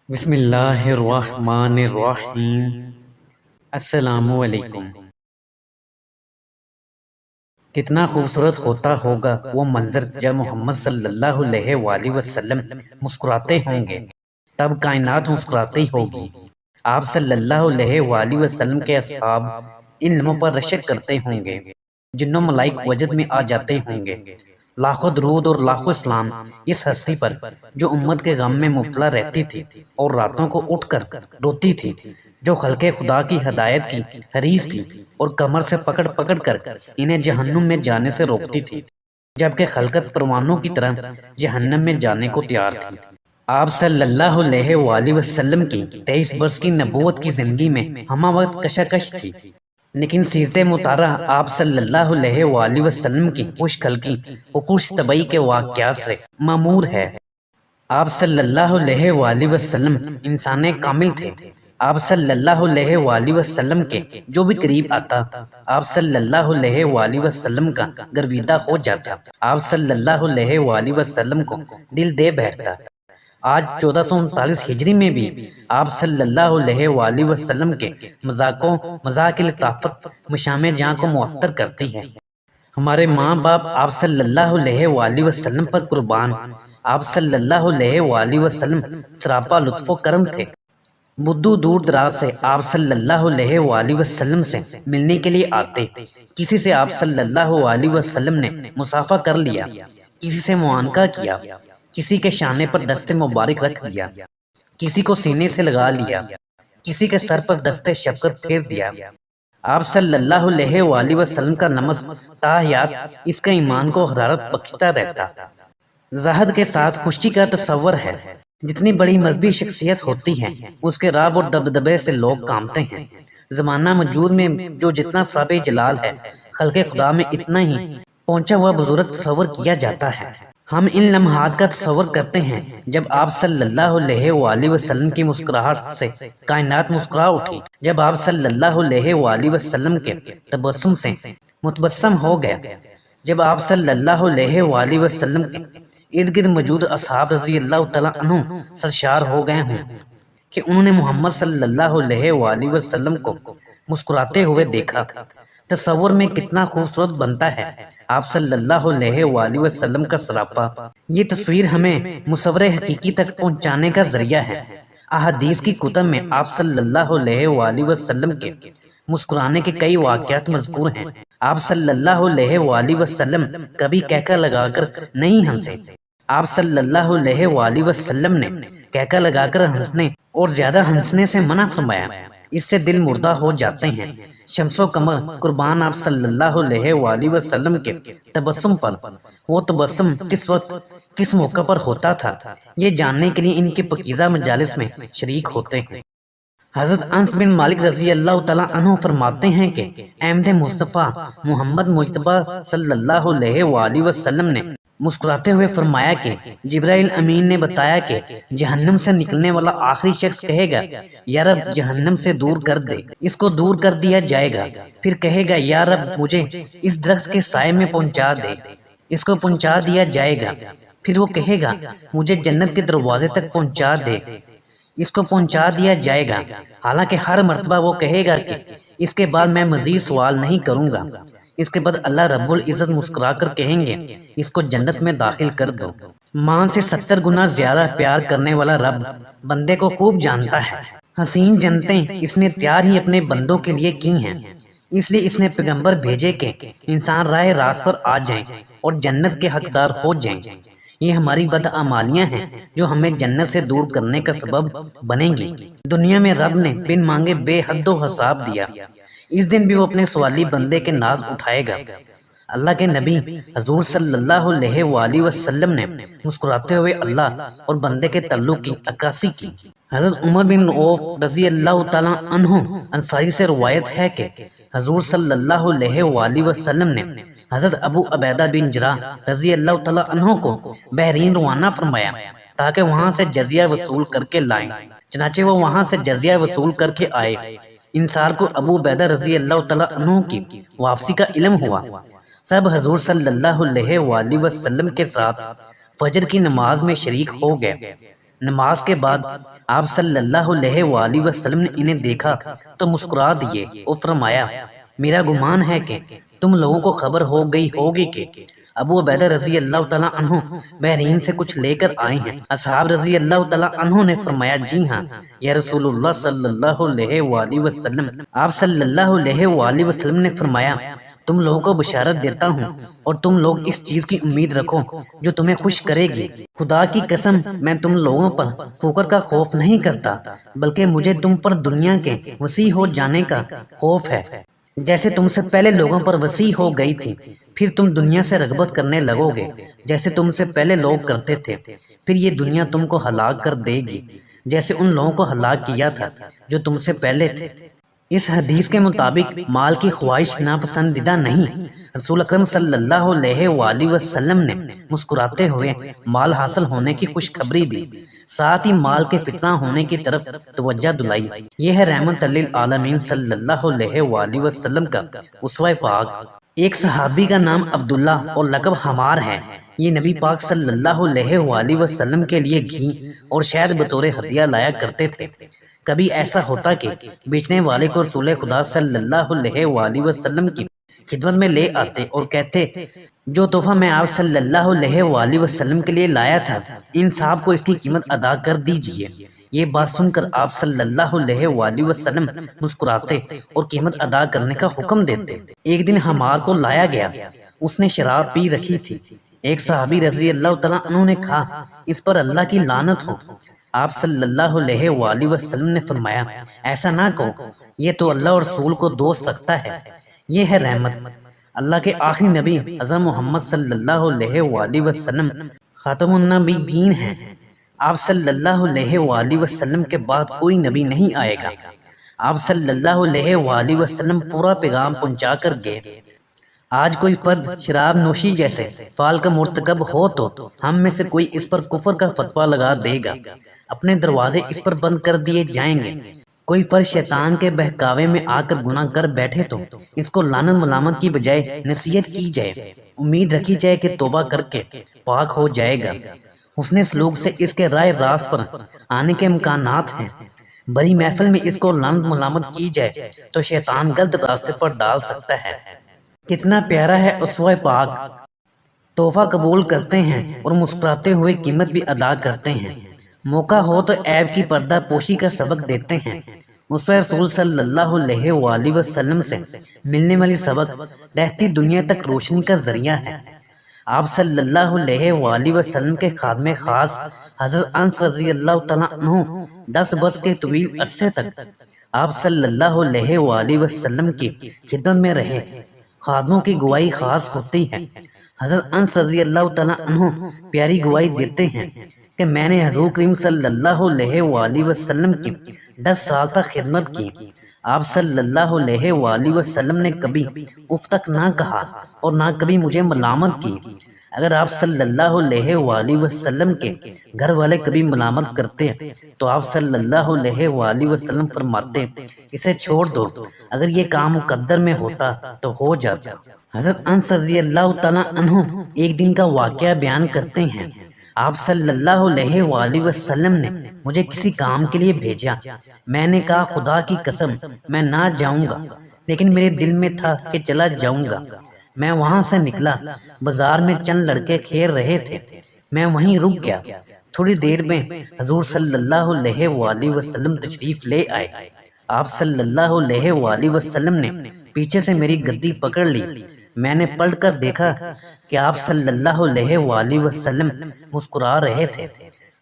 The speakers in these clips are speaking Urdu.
بسم اللہ الرحمن الرحیم۔ السلام علیکم۔ کتنا خوبصورت ہوتا ہوگا وہ منظر جب محمد صلی اللہ علیہ وآلہ وسلم مسکراتے ہوں گے، تب کائنات مسکراتی ہوگی۔ آپ صلی اللہ علیہ وآلہ وسلم کے اصحاب ان لمحوں پر رشک کرتے ہوں گے، جنوں ملائک وجد میں آ جاتے ہوں گے۔ لاکھوں درود اور لاکھوں اسلام اس ہستی پر جو امت کے غم میں مبتلا رہتی تھی اور راتوں کو اٹھ کر روتی تھی، جو خلق خدا کی ہدایت کی حریص تھی اور کمر سے پکڑ پکڑ کر انہیں جہنم میں جانے سے روکتی تھی، جبکہ خلقت پروانوں کی طرح جہنم میں جانے کو تیار تھی۔ آپ صلی اللہ علیہ وآلہ وسلم کی 23 برس کی نبوت کی زندگی میں ہمہ وقت کشاکش تھی، لیکن سیرت مطہرہ آپ صلی اللہ علیہ وآلہ وسلم کی خوش خلقی و خوش طبعی کے واقعات سے معمور ہے۔ آپ صلی اللہ علیہ وآلہ وسلم انسان کامل تھے۔ آپ صلی اللہ علیہ وآلہ وسلم کے جو بھی قریب آتا، آپ صلی اللہ علیہ وآلہ وسلم کا گرویدہ ہو جاتا، آپ صلی اللہ علیہ وآلہ وسلم کو دل دے بیٹھتا۔ آج 1439 ہجری میں بھی آپ صلی اللہ علیہ وآلہ وسلم کے مذاق لطافت مشام جہاں کو معطر کرتی ہے۔ ہمارے ماں باپ آپ صلی اللہ علیہ وآلہ وسلم پر قربان۔ آپ صلی اللہ علیہ وآلہ وسلم سراپا لطف و کرم تھے۔ بدو دور دراز سے آپ صلی اللہ علیہ وآلہ وسلم سے ملنے کے لیے آتے۔ کسی سے آپ صلی اللہ علیہ وسلم نے مصافحہ کر لیا، کسی سے معانقہ کیا، کسی کے شانے پر دست مبارک رکھ دیا، کسی کو سینے سے لگا لیا، کسی کے سر پر دست شفقت پھیر دیا۔ آپ صلی اللہ علیہ وآلہ وسلم کا لمس تا حیات اس کا ایمان کو حرارت بخشتا رہتا۔ زہد کے ساتھ خشکی کا تصور ہے۔ جتنی بڑی مذہبی شخصیت ہوتی ہے اس کے رعب اور دبدبے سے لوگ کانپتے ہیں۔ زمانہ موجود میں جو جتنا صاحب جلال ہے، خلق خدا میں اتنا ہی پہنچا ہوا بزرگ تصور کیا جاتا ہے۔ ہم ان لمحات کا تصور کرتے ہیں جب آپ صلی اللہ علیہ وآلہ وسلم کی مسکراہٹ سے کائنات مسکرا اٹھی، جب آپ صلی اللہ علیہ وآلہ وسلم کے تبسم سے متبسم ہو گیا، جب آپ صلی اللہ علیہ وآلہ وسلم کے ارد گرد موجود اصحاب رضی اللہ تعالیٰ عنہ سرشار ہو گئے ہوں کہ انہوں نے محمد صلی اللہ علیہ وآلہ وسلم کو مسکراتے ہوئے دیکھا۔ تصور میں کتنا خوبصورت بنتا ہے آپ صلی اللہ علیہ وآلہ وسلم کا سراپا۔ یہ تصویر ہمیں مصور حقیقی تک پہنچانے کا ذریعہ ہے۔ احادیث کی کتب میں آپ صلی اللہ علیہ وآلہ وسلم کے مسکرانے کے کئی واقعات مذکور ہیں۔ آپ صلی اللہ علیہ وآلہ وسلم کبھی کہکا لگا کر نہیں ہنسے۔ آپ صلی اللہ علیہ وآلہ وسلم نے کہکا لگا کر ہنسنے اور زیادہ ہنسنے سے منع فرمایا، اس سے دل مردہ ہو جاتے ہیں۔ شمس و قمر قربان آپ صلی اللہ علیہ وآلہ وسلم کے تبسم پر۔ وہ تبسم کس وقت کس موقع پر ہوتا تھا، یہ جاننے کے لیے ان کی پاکیزہ مجالس میں شریک ہوتے ہیں۔ حضرت انس بن مالک رضی اللہ تعالیٰ عنہ فرماتے ہیں کہ احمد مصطفیٰ محمد مجتبیٰ صلی اللہ علیہ وآلہ وسلم نے مسکراتے ہوئے فرمایا کہ جبرائیل امین نے بتایا کہ جہنم سے نکلنے والا آخری شخص کہے گا، یا رب جہنم سے دور کر دے۔ اس کو دور کر دیا جائے گا، پھر کہے گا یا رب مجھے اس درخت کے سائے میں پہنچا دے۔ اس کو پہنچا دیا جائے گا، پھر وہ کہے گا مجھے جنت کے دروازے تک پہنچا دے۔ اس کو پہنچا دیا جائے گا، حالانکہ ہر مرتبہ وہ کہے گا کہ اس کے بعد میں مزید سوال نہیں کروں گا۔ اس کے بعد اللہ رب العزت مسکرا کر کہیں گے اس کو جنت میں داخل کر دو۔ ماں سے 70 گنا زیادہ پیار کرنے والا رب بندے کو خوب جانتا ہے۔ حسین جنتیں اس نے تیار ہی اپنے بندوں کے لیے کی ہیں، اس لیے اس نے پیغمبر بھیجے کہ انسان راہ راست پر آ جائیں اور جنت کے حقدار ہو جائیں۔ یہ ہماری بدعمالیاں ہیں جو ہمیں جنت سے دور کرنے کا سبب بنیں گی۔ دنیا میں رب نے بن مانگے بے حد و حساب دیا، اس دن بھی وہ اپنے سوالی بندے کے ناز اٹھائے گا۔ اللہ کے نبی حضور صلی اللہ علیہ وآلہ وسلم نے مسکراتے ہوئے اللہ اور بندے کے تعلق کی عکاسی کی۔ حضرت عمر بن عوف رضی اللہ تعالیٰ عنہ انصاری سے روایت ہے کہ حضور صلی اللہ علیہ وآلہ وسلم نے حضرت ابو عبیدہ بن جراح رضی اللہ تعالیٰ عنہ کو بحرین روانہ فرمایا تاکہ وہاں سے جزیہ وصول کر کے لائیں۔ چنانچہ وہ وہاں سے جزیہ وصول کر کے آئے۔ انصار کو ابو عبیدہ رضی اللہ تعالیٰ عنہ کی واپسی کا علم ہوا۔ سب حضور صلی اللہ علیہ وآلہ وسلم کے ساتھ فجر کی نماز میں شریک ہو گئے۔ نماز کے بعد آپ صلی اللہ علیہ وآلہ وسلم نے انہیں دیکھا تو مسکرا دیے اور فرمایا میرا گمان ہے کہ تم لوگوں کو خبر ہو گئی ہوگی کہ ابو عبیدہ رضی اللہ تعالیٰ عنہ بحرین سے کچھ لے کر آئے ہیں۔ اصحاب رضی اللہ تعالیٰ عنہ نے فرمایا جی ہاں یا رسول اللہ صلی اللہ علیہ وآلہ وسلم۔ آپ صلی اللہ علیہ وآلہ وسلم نے فرمایا تم لوگوں کو بشارت دیتا ہوں اور تم لوگ اس چیز کی امید رکھو جو تمہیں خوش کرے گی۔ خدا کی قسم میں تم لوگوں پر فقر کا خوف نہیں کرتا بلکہ مجھے تم پر دنیا کے وسیع ہو جانے کا خوف ہے، جیسے تم سے پہلے لوگوں پر وسیع ہو گئی تھی۔ پھر تم دنیا سے رغبت کرنے لگو گے جیسے تم سے پہلے لوگ کرتے تھے، پھر یہ دنیا تم کو ہلاک کر دے گی جیسے ان لوگوں کو ہلاک کیا تھا جو تم سے پہلے تھے۔ اس حدیث کے مطابق مال کی خواہش ناپسندیدہ نہیں۔ رسول اکرم صلی اللہ علیہ وآلہ وسلم نے مسکراتے ہوئے مال حاصل ہونے کی خوشخبری دی، ساتھ ہی مال کے فتنہ ہونے کی طرف توجہ دلائی۔ یہ ہے رحمت للعالمین صلی اللہ علیہ وآلہ وسلم کا اسوہ پاک۔ ایک صحابی کا نام عبداللہ اور لقب حمار ہے۔ یہ نبی پاک صلی اللہ علیہ وآلہ وسلم کے لیے گھی اور شہد بطور ہدیہ لایا کرتے تھے۔ کبھی ایسا ہوتا کہ بیچنے والے کو رسول خدا صلی اللہ علیہ وآلہ وسلم کی خدمت میں لے آتے اور کہتے جو تحفہ میں آپ صلی اللہ علیہ وآلہ وسلم کے لیے لایا تھا ان صاحب کو اس کی قیمت ادا کر دیجئے۔ یہ بات سن کر آپ صلی اللہ علیہ وآلہ وسلم مسکراتے اور قیمت ادا کرنے کا حکم دیتے۔ ایک دن حمار کو لایا گیا، اس نے شراب پی رکھی تھی۔ ایک صحابی رضی اللہ تعالیٰ عنہ نے کہا اس پر اللہ کی لعنت ہو۔ آپ صلی اللہ علیہ وآلہ وسلم نے فرمایا ایسا نہ کہو، یہ تو اللہ اور رسول کو دوست رکھتا ہے۔ یہ ہے رحمت۔ اللہ کے آخری نبی حضرت محمد صلی اللہ علیہ وآلہ وسلم خاتم النبیین ہیں۔ آپ صلی اللہ علیہ وآلہ وسلم کے بعد کوئی نبی نہیں آئے گا۔ آپ صلی اللہ علیہ وآلہ وسلم پورا پیغام پہنچا کر گئے۔ آج کوئی فرد شراب نوشی جیسے فعل کا مرتکب ہو تو ہم میں سے کوئی اس پر کفر کا فتویٰ لگا دے گا، اپنے دروازے اس پر بند کر دیے جائیں گے۔ کوئی فرد شیطان کے بہکاوے میں آ کر گناہ کر بیٹھے تو اس کو لعنت ملامت کی بجائے نصیحت کی جائے، امید رکھی جائے کہ توبہ کر کے پاک ہو جائے گا۔ حسن سلوک سے اس کے راہ راست پر آنے کے امکانات ہیں۔ بڑی محفل میں اس کو لعنت ملامت کی جائے تو شیطان غلط راستے پر ڈال سکتا ہے۔ کتنا پیارا ہے اسوہ پاک، تحفہ قبول کرتے ہیں اور مسکراتے ہوئے قیمت بھی ادا کرتے ہیں۔ موقع ہو تو عیب کی پردہ پوشی کا سبق دیتے ہیں۔ اسوہ رسول صلی اللہ علیہ وآلہ وسلم سے ملنے والی سبق رہتی دنیا تک روشنی کا ذریعہ ہے۔ آپ صلی اللہ علیہ وآلہ وسلم کے خادم خاص حضرت انس رضی اللہ تعالیٰ عنہ 10 برس کے طویل عرصے تک آپ صلی اللہ علیہ وآلہ وسلم کی خدمت میں رہے۔ خادموں کی گواہی خاص ہوتی ہے۔ حضرت انس رضی اللہ تعالیٰ عنہ پیاری گواہی دیتے ہیں کہ میں نے حضور کریم صلی اللہ علیہ وآلہ وسلم کی 10 سال تک خدمت کی۔ آپ صلی اللہ علیہ وآلہ وسلم نے کبھی اف تک نہ کہا اور نہ کبھی مجھے ملامت کی۔ اگر آپ صلی اللہ علیہ وآلہ وسلم کے گھر والے کبھی ملامت کرتے تو آپ صلی اللہ علیہ وآلہ وسلم فرماتے اسے چھوڑ دو، اگر یہ کام مقدر میں ہوتا تو ہو جاتا۔ حضرت انس رضی اللہ تعالیٰ عنہ ایک دن کا واقعہ بیان کرتے ہیں۔ آپ صلی اللہ علیہ وآلہ وسلم نے مجھے کسی کام کے لیے بھیجا۔ میں نے کہا خدا کی قسم میں نہ جاؤں گا، لیکن میرے دل میں تھا کہ چلا جاؤں گا۔ میں وہاں سے نکلا، بازار میں چند لڑکے کھیل رہے تھے، میں وہیں رک گیا۔ تھوڑی دیر میں حضور صلی اللہ علیہ وآلہ وسلم تشریف لے آئے۔ آپ صلی اللہ علیہ وآلہ وسلم نے پیچھے سے میری گدی پکڑ لی۔ میں نے پلٹ کر دیکھا کہ آپ صلی اللہ علیہ وآلہ وسلم مسکرا رہے تھے۔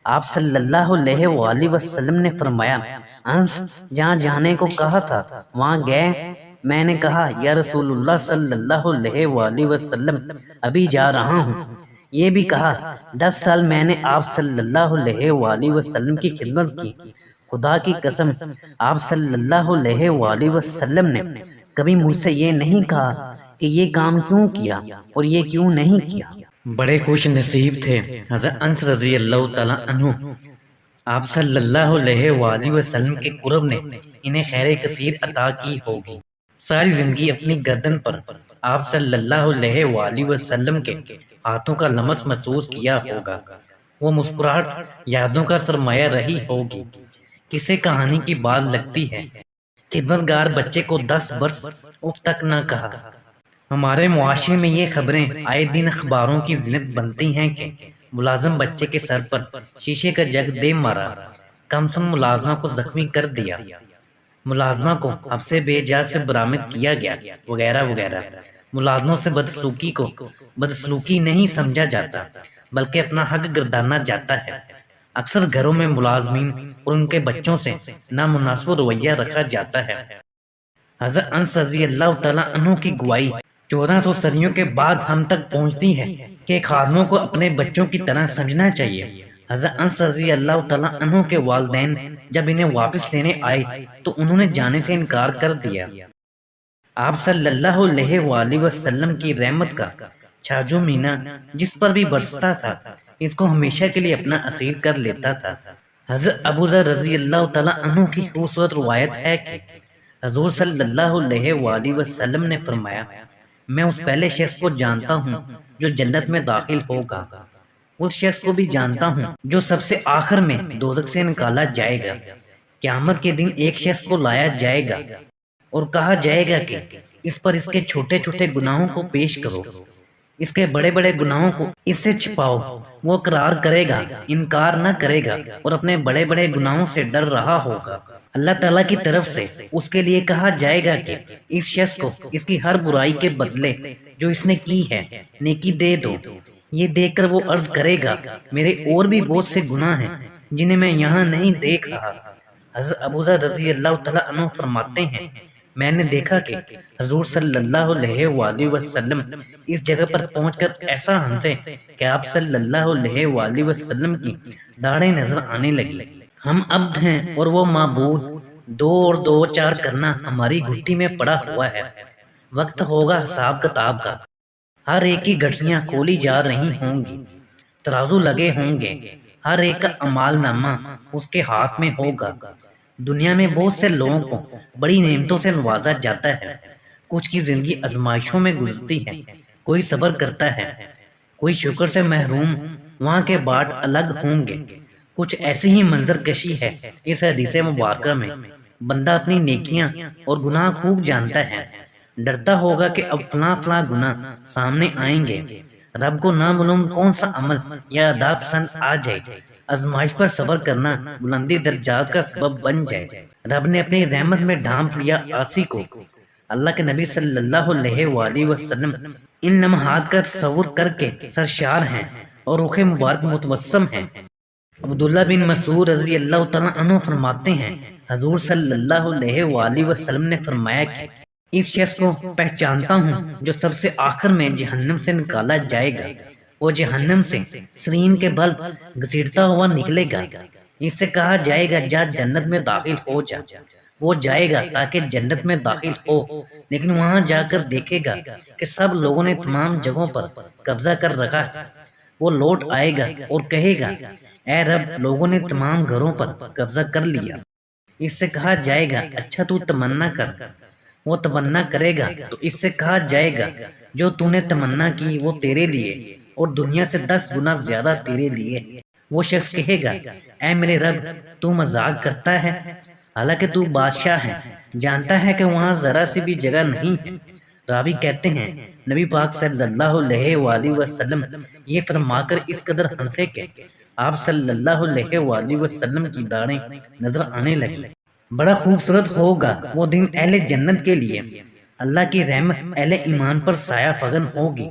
آپ صلی اللہ علیہ وآلہ وسلم نے فرمایا انس جہاں جانے کو کہا تھا وہاں گئے؟ میں نے کہا یا رسول اللہ صلی اللہ علیہ وآلہ وسلم ابھی جا رہا ہوں۔ یہ بھی کہا 10 سال میں نے آپ صلی اللہ علیہ وآلہ وسلم کی خدمت کی۔ خدا کی قسم آپ صلی اللہ علیہ وآلہ وسلم نے کبھی مجھ سے یہ نہیں کہا کہ یہ کام کیوں کیا اور یہ کیوں نہیں کیا۔ بڑے خوش نصیب تھے حضرت انس رضی اللہ تعالیٰ عنہ۔ آپ صلی اللہ علیہ وآلہ وسلم کے قرب نے انہیں خیر کثیر عطا کی ہوگی۔ ساری زندگی اپنی گردن پر آپ صلی اللہ علیہ وآلہ وسلم کے ہاتھوں کا لمس محسوس کیا ہوگا۔ وہ مسکراہٹ یادوں کا سرمایہ رہی ہوگی۔ کسے کہانی کی بات لگتی ہے، خدمتگار بچے کو 10 برس اف تک نہ کہا۔ ہمارے معاشرے میں یہ خبریں آئے دن اخباروں کی زینت بنتی ہیں کہ ملازم بچے کے سر پر شیشے کا جگ دے مارا، کم سن ملازمہ کو زخمی کر دیا، ملازمہ کو حبس بے جا سے برآمد کیا گیا، وغیرہ وغیرہ۔ ملازموں سے بدسلوکی کو بدسلوکی نہیں سمجھا جاتا بلکہ اپنا حق گردانا جاتا ہے۔ اکثر گھروں میں ملازمین اور ان کے بچوں سے نامناسب رویہ رکھا جاتا ہے۔ حضرت انس رضی اللہ تعالیٰ عنہ کی گواہی 1400 صدیوں کے بعد ہم تک پہنچتی ہے کہ خادموں کو اپنے بچوں کی طرح سمجھنا چاہیے۔ حضرت انس رضی اللہ تعالیٰ عنہ کے والدین جب انہیں واپس لینے آئے تو انہوں نے جانے سے انکار کر دیا۔ آپ صلی اللہ علیہ وآلہ وسلم کی رحمت کا چھاجو مینا جس پر بھی برستا تھا، اس کو ہمیشہ کے لیے اپنا اسیر کر لیتا تھا۔ حضرت ابو ذر رضی اللہ تعالیٰ عنہ کی خوبصورت روایت ہے کہ حضور صلی اللہ علیہ وآلہ وسلم نے فرمایا، میں اس پہلے شخص کو جانتا ہوں جو جنت میں داخل ہوگا، اس شخص کو بھی جانتا ہوں جو سب سے آخر میں دوزخ سے نکالا جائے گا۔ قیامت کے دن ایک شخص کو لایا جائے گا اور کہا جائے گا کہ اس پر اس کے چھوٹے چھوٹے گناہوں کو پیش کرو، اس کے بڑے بڑے گناہوں کو اس سے چھپاؤ۔ وہ اقرار کرے گا، انکار نہ کرے گا اور اپنے بڑے بڑے گناہوں سے ڈر رہا ہوگا۔ اللہ تعالیٰ کی طرف سے اس کے لیے کہا جائے گا کہ اس شخص کو اس کی ہر برائی کے بدلے جو اس نے کی ہے نیکی دے دو۔ یہ دیکھ کر وہ عرض کرے گا، میرے اور بھی بہت سے گناہ ہیں جنہیں میں یہاں نہیں دیکھ رہا۔ حضرت ابو ذر رضی اللہ تعالیٰ عنہ فرماتے ہیں، میں نے دیکھا کہ حضور صلی اللہ علیہ وآلہ وسلم اس جگہ پر پہنچ کر ایسا ہنسے کہ آپ صلی اللہ علیہ وآلہ وسلم کی داڑھیں نظر آنے لگی۔ ہم عبد ہیں اور وہ معبود، 2 اور 2 4 کرنا ہماری گھٹی میں پڑا ہوا ہے۔ وقت ہوگا حساب کتاب کا، ہر ایک کی گٹھیاں کھولی جا رہی ہوں گی، ترازو لگے ہوں گے، ہر ایک کا اعمال نامہ اس کے ہاتھ میں ہوگا۔ دنیا میں بہت سے لوگوں کو بڑی نعمتوں سے نوازا جاتا ہے، کچھ کی زندگی آزمائشوں میں گزرتی ہے، کوئی صبر کرتا ہے، کوئی شکر سے محروم، وہاں کے باٹ الگ ہوں گے۔ کچھ ایسی ہی منظر کشی ہے اس حدیث مبارکہ میں۔ بندہ اپنی نیکیاں اور گناہ خوب جانتا ہے، ڈرتا ہوگا کہ اب فلاں فلاں گناہ سامنے آئیں گے، رب کو نامعلوم کون سا عمل یا ادا پسند آ جائے، آزمائش پر صبر کرنا بلندی درجات کا سبب بن جائے۔ رب نے اپنی رحمت میں ڈھانپ لیا عاصی کو۔ اللہ کے نبی صلی اللہ علیہ وآلہ وسلم ان لمحات کا تصور کر کے سرشار ہیں اور رخ مبارک متبسم ہیں۔ عبداللہ بن مسعود رضی اللہ تعالیٰ عنہ فرماتے ہیں، حضور صلی اللہ علیہ وآلہ وسلم نے فرمایا کہ اس شخص کو پہچانتا ہوں جو سب سے آخر میں جہنم سے نکالا جائے گا۔ وہ جہنم سے سرین کے بل گھسیٹتا ہوا نکلے گا، اس سے کہا جائے گا جا جنت میں داخل ہو جا۔ وہ جائے گا تاکہ جنت میں داخل ہو، لیکن وہاں جا کر دیکھے گا کہ سب لوگوں نے تمام جگہوں پر قبضہ کر رکھا ہے۔ وہ لوٹ آئے گا اور کہے گا، اے رب، لوگوں نے تمام گھروں پر قبضہ کر لیا۔ اس سے کہا جائے گا، اچھا تو تمنا کر۔ وہ تمنا کرے گا تو اس سے کہا جائے گا، جو تو نے تمنا کی وہ تیرے لیے اور دنیا سے 10 گنا زیادہ تیرے لیے۔ وہ شخص کہے گا، اے میرے رب، تو مذاق کرتا ہے، حالانکہ تو بادشاہ ہے، جانتا ہے کہ وہاں ذرا سی بھی جگہ نہیں ہے۔ راوی کہتے ہیں، نبی پاک صلی اللہ علیہ وآلہ وسلم یہ فرما کر اس قدر ہنسے کہ آپ صلی اللہ علیہ وآلہ وسلم کی داڑھیں نظر آنے لگی۔ بڑا خوبصورت ہوگا وہ دن اہل جنت کے لیے۔ اللہ کی رحمت اہل ایمان پر سایہ فغن ہوگی،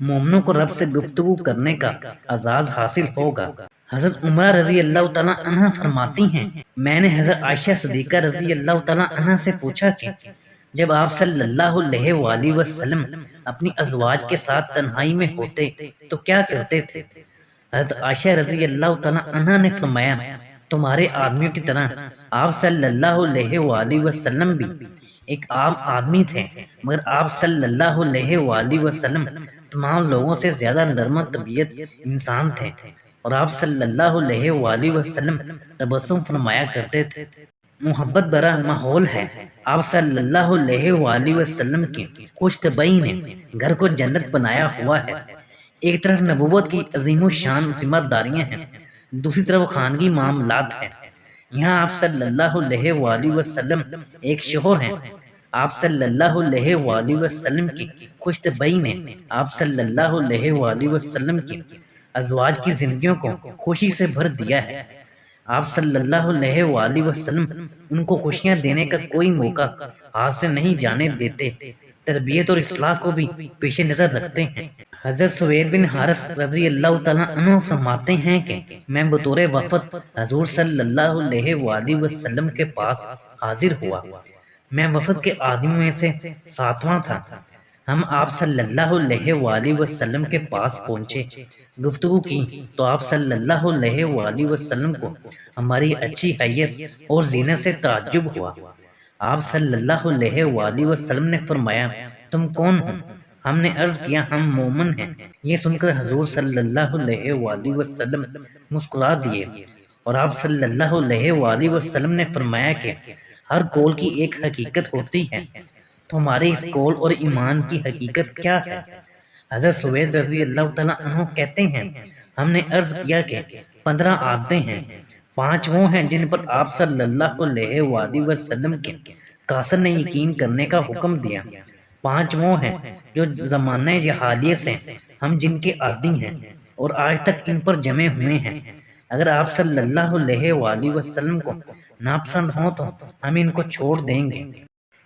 مومنوں کو رب سے گفتگو کرنے کا اعزاز حاصل ہوگا۔ حضرت عمرہ رضی اللہ تعالیٰ عنہ فرماتی ہیں، میں نے حضرت عائشہ صدیقہ رضی اللہ تعالیٰ عنہ سے پوچھا کہ جب آپ صلی اللہ علیہ وآلہ وسلم اپنی ازواج کے ساتھ تنہائی میں ہوتے تو کیا کرتے تھے؟ حضرت عائشہ رضی اللہ تعالیٰ عنہ نے فرمایا، تمہارے آدمیوں کی طرح آپ صلی اللہ علیہ وآلہ وسلم بھی ایک عام آدمی تھے، مگر آپ صلی اللہ علیہ وآلہ وسلم تمام لوگوں سے زیادہ نرم طبیعت انسان تھے، اور آپ صلی اللہ علیہ وآلہ وسلم تبسم فرمایا کرتے تھے۔ محبت بھرا ماحول ہے۔ آپ صلی اللہ علیہ وآلہ وسلم کی کچھ تبعی نے گھر کو جنت بنایا ہوا ہے۔ ایک طرف نبوت کی عظیم الشان ذمہ داریاں ہیں، دوسری طرف خانگی معاملات ہیں۔ یہاں آپ صلی اللہ علیہ وآلہ وسلم ایک شوہر ہیں۔ آپ صلی اللہ علیہ وآلہ وسلم کی خوش طبعی نے آپ صلی اللہ علیہ وآلہ وسلم کی ازواج کی زندگیوں کو خوشی سے بھر دیا ہے۔ آپ صلی اللہ علیہ وآلہ وسلم ان کو خوشیاں دینے کا کوئی موقع ہاتھ سے نہیں جانے دیتے، تربیت اور اصلاح کو بھی پیش نظر رکھتے ہیں۔ حضرت سوید بن حارث رضی اللہ تعالیٰ عنہ فرماتے ہیں کہ میں بطور وفد حضور صلی اللہ علیہ وآلہ وسلم کے پاس حاضر ہوا۔ میں وفد کے آدمیوں میں سے 7واں تھا۔ ہم آپ صلی اللہ علیہ وآلہ وسلم کے پاس پہنچے، گفتگو کی تو آپ صلی اللہ علیہ وآلہ وسلم کو ہماری اچھی حیت اور زینت سے تعجب ہوا۔ آپ صلی اللہ علیہ وآلہ وسلم نے فرمایا تم کون ہو؟ ہم نے عرض کیا ہم مومن ہیں۔ یہ سن کر حضور صلی اللہ علیہ وآلہ وسلم مسکرا دیے اور آپ صلی اللہ علیہ وآلہ وسلم نے فرمایا کہ ہر قول کی ایک حقیقت ہوتی ہے، تمہارے اس قول اور ایمان کی حقیقت کیا ہے؟ حضرت سوید رضی اللہ تعالیٰ عنہ کہتے ہیں ہم نے عرض کیا کہ 15 عادتیں ہیں، 5 وہ ہیں جن پر آپ صلی اللہ علیہ وآلہ وسلم کے کاثر نے یقین کرنے کا حکم دیا، 5 وہ ہیں جو زمانہ جہالیت سے ہم جن کے عادی ہیں اور آج تک ان پر جمے ہوئے ہیں۔ اگر آپ صلی اللہ علیہ وآلہ وسلم کو ناپسند ہوں تو ہم ان کو چھوڑ دیں گے۔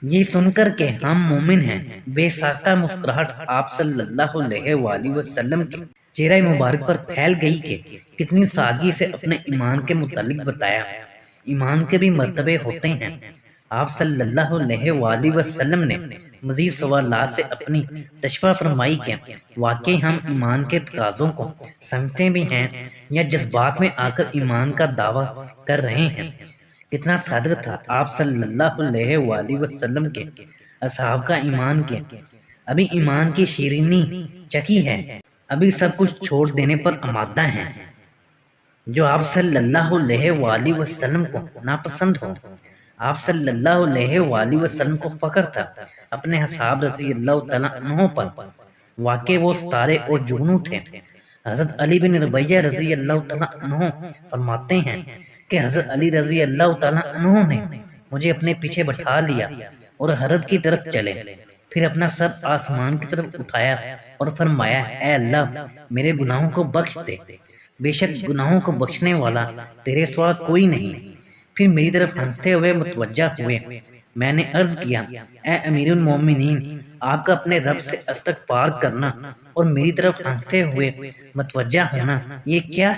یہ سن کر کہ ہم مومن ہیں، بے ساختہ مسکراہٹ آپ صلی اللہ علیہ وآلہ وسلم کے چہرہ مبارک پر پھیل گئی کہ کتنی سادگی سے اپنے ایمان کے متعلق بتایا۔ ایمان کے بھی مرتبے ہوتے ہیں۔ آپ صلی اللہ علیہ وآلہ وسلم نے مزید سوالات سے اپنی تشفیع فرمائی کہ واقعی ہم ایمان کے تقاضوں کو سمجھتے بھی ہیں یا جذبات میں آ کر ایمان کا دعویٰ کر رہے ہیں۔ کتنا صادق تھا آپ صلی اللہ علیہ وآلہ وسلم کے اصحاب کا ایمان کے ابھی ایمان کی شیرینی چکی ہے، ابھی سب کچھ چھوڑ دینے پر آمادہ ہیں۔ جو آپ صلی اللہ علیہ وآلہ وسلم کو ناپسند ہو۔ آپ صلی اللہ علیہ وآلہ وسلم کو فخر تھا اپنے اصحاب رضی اللہ تعالیٰ عنہ پر، واقع وہ ستارے اور جگنو تھے۔ حضرت علی بن ربیہ رضی اللہ تعالیٰ عنہ فرماتے ہیں کہ حضرت علی رضی اللہ تعالیٰ عنہ نے مجھے اپنے پیچھے بٹھا لیا اور حرت کی طرف چلے، پھر اپنا سر آسمان کی طرف اٹھایا اور فرمایا اے اللہ میرے گناہوں کو بخش دے، بے شک گناہوں کو بخشنے والا تیرے سوا کوئی نہیں۔ پھر میری طرف ہنستے ہوئے متوجہ ہوئے۔ میں نے عرض کیا اے امیر المومنین، آپ کا اپنے رب سے استغفار کرنا اور میری طرف ہنستے ہوئے متوجہ ہونا یہ کیا؟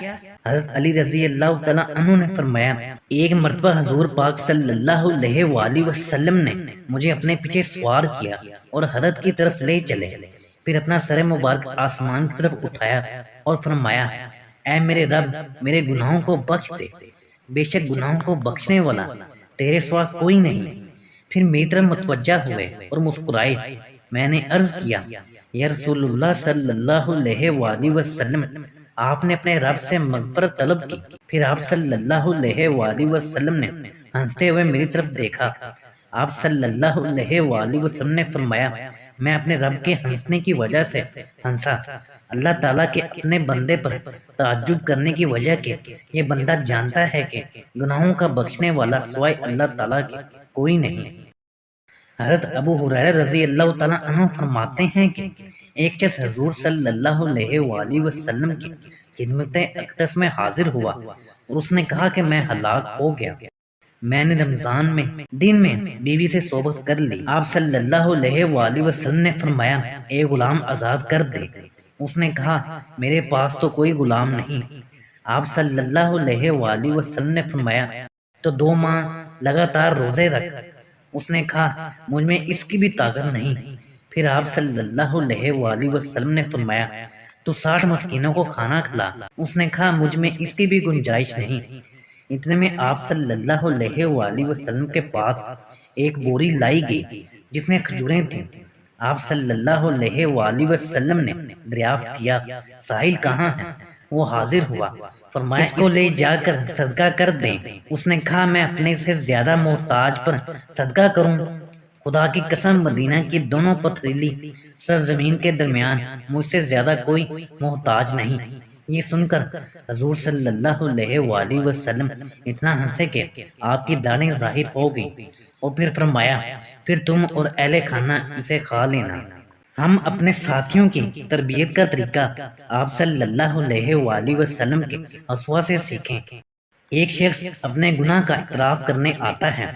حضرت علی رضی اللہ تعالیٰ عنہ نے فرمایا ایک مرتبہ حضور پاک صلی اللہ علیہ وآلہ وسلم نے مجھے اپنے پیچھے سوار کیا اور حرت کی طرف لے چلے، پھر اپنا سر مبارک آسمان کی طرف اٹھایا اور فرمایا اے میرے رب میرے گناہوں کو بخش دے، بے شک گناہوں کو بخشنے والا تیرے سوا کوئی نہیں۔ پھر میری طرف متوجہ ہوئے اور مسکرائے۔ میں نے عرض کیا یا رسول اللہ صلی اللہ علیہ وآلہ وسلم، آپ نے اپنے رب سے مغفرت طلب کی۔ پھر آپ صلی اللہ علیہ وآلہ وسلم نے ہنستے ہوئے میری طرف دیکھا۔ آپ صلی اللہ علیہ وآلہ وسلم نے فرمایا میں اپنے رب کے ہنسنے کی وجہ سے ہنسا، اللہ تعالیٰ کے اپنے بندے پر تعجب کرنے کی وجہ کہ یہ بندہ جانتا ہے کہ گناہوں کا بخشنے والا سوائے اللہ تعالیٰ کے کوئی نہیں۔ حضرت ابو ہریرہ رضی اللہ تعالیٰ عنہ فرماتے ہیں کہ ایک شخص حضور صلی اللہ علیہ وآلہ وسلم کی خدمت اقدس میں حاضر ہوا اور اس نے کہا کہ میں ہلاک ہو گیا، میں نے رمضان میں دن میں بیوی سے صحبت کر لی۔ آپ صلی اللہ علیہ وآلہ وسلم نے فرمایا اے غلام آزاد کر دے۔ اس نے کہا میرے پاس تو کوئی غلام نہیں۔ آپ صلی اللہ علیہ وآلہ وسلم نے فرمایا تو 2 ماہ لگاتار روزے رکھ۔ اس نے کہا مجھ میں اس کی بھی طاقت نہیں۔ پھر آپ صلی اللہ علیہ وآلہ وسلم نے فرمایا تو 60 مسکینوں کو کھانا کھلا۔ اس نے کہا مجھ میں اس کی بھی گنجائش نہیں۔ اتنے میں آپ صلی اللہ علیہ وآلہ وسلم کے پاس ایک بوری لائی گئی جس میں کھجوریں تھیں۔ آپ صلی اللہ علیہ وآلہ وسلم نے دریافت کیا سائل کہاں ہے؟ وہ حاضر ہوا، فرمایا اس کو لے جا کر صدقہ کر دیں۔ اس نے کہا میں اپنے سے زیادہ محتاج پر صدقہ کروں؟ خدا کی قسم مدینہ کی دونوں پتھریلی سرزمین کے درمیان مجھ سے زیادہ کوئی محتاج نہیں۔ یہ سن کر حضور صلی اللہ علیہ وآلہ وسلم اتنا ہنسے کہ آپ کی داڑھی ظاہر ہو گئی اور پھر فرمایا پھر تم اور اہل خانہ اسے کھا لینا۔ ہم اپنے ساتھیوں کی تربیت کا طریقہ آپ صلی اللہ علیہ وآلہ وسلم کے اسوہ سے سیکھیں۔ ایک شخص اپنے گناہ کا اعتراف کرنے آتا ہے،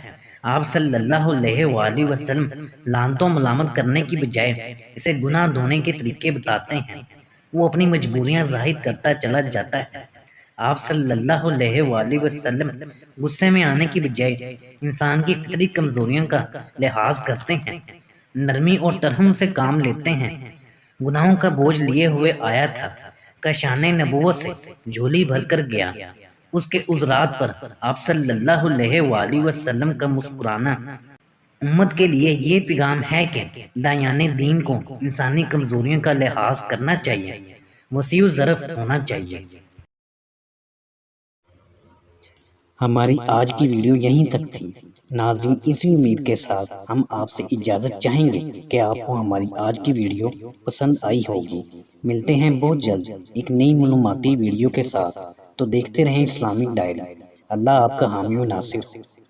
آپ صلی اللہ علیہ وآلہ وسلم لعنت و ملامت کرنے کی بجائے اسے گناہ دھونے کے طریقے بتاتے ہیں۔ وہ اپنی مجبوریاں ظاہر کرتا چلا جاتا ہے۔ آپ صلی اللہ علیہ وآلہ وسلم غصے میں آنے کی بجائے انسان کی فطری کمزوریوں کا لحاظ کرتے ہیں، نرمی اور ترحم سے کام لیتے ہیں۔ گناہوں کا بوجھ لیے ہوئے آیا تھا، کشان نبوت سے جھولی بھر کر گیا۔ اس کے عذرات پر آپ صلی اللہ علیہ وآلہ وسلم کا مسکرانا امت کے لیے یہ پیغام ہے کہ دایان دین کو انسانی کمزوریوں کا لحاظ کرنا چاہیے، وسیع ظرف ہونا چاہیے۔ ہماری آج کی ویڈیو یہیں تک تھی۔ ناظرین، اسی امید کے ساتھ ہم آپ سے اجازت چاہیں گے کہ آپ کو ہماری آج کی ویڈیو پسند آئی ہوگی۔ ملتے ہیں بہت جلد ایک نئی معلوماتی ویڈیو کے ساتھ، تو دیکھتے رہیں اسلامک ڈائری۔ اللہ آپ کا حامی و ناصر ہو۔